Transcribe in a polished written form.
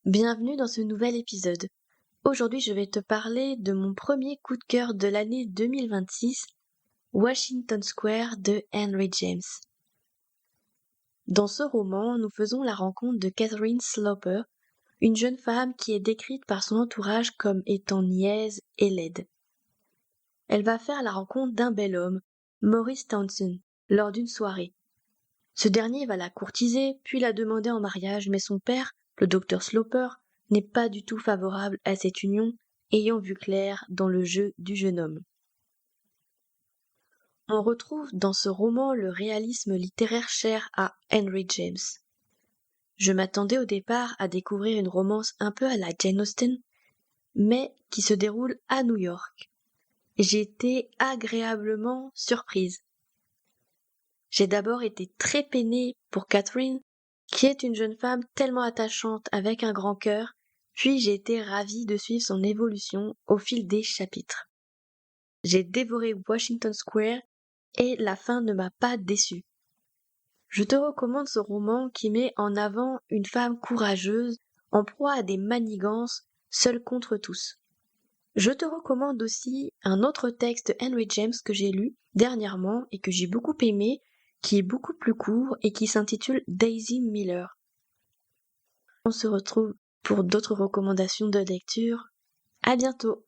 Bienvenue dans ce nouvel épisode. Aujourd'hui, je vais te parler de mon premier coup de cœur de l'année 2026, Washington Square de Henry James. Dans ce roman, nous faisons la rencontre de Catherine Sloper, une jeune femme qui est décrite par son entourage comme étant niaise et laide. Elle va faire la rencontre d'un bel homme, Maurice Townsend, lors d'une soirée. Ce dernier va la courtiser, puis la demander en mariage, mais son père, le docteur Sloper, n'est pas du tout favorable à cette union, ayant vu clair dans le jeu du jeune homme. On retrouve dans ce roman le réalisme littéraire cher à Henry James. Je m'attendais au départ à découvrir une romance un peu à la Jane Austen, mais qui se déroule à New York. J'ai été agréablement surprise. J'ai d'abord été très peinée pour Catherine, qui est une jeune femme tellement attachante avec un grand cœur, puis j'ai été ravie de suivre son évolution au fil des chapitres. J'ai dévoré Washington Square et la fin ne m'a pas déçue. Je te recommande ce roman qui met en avant une femme courageuse, en proie à des manigances, seule contre tous. Je te recommande aussi un autre texte de Henry James que j'ai lu dernièrement et que j'ai beaucoup aimé, qui est beaucoup plus court et qui s'intitule Daisy Miller. On se retrouve pour d'autres recommandations de lecture. À bientôt!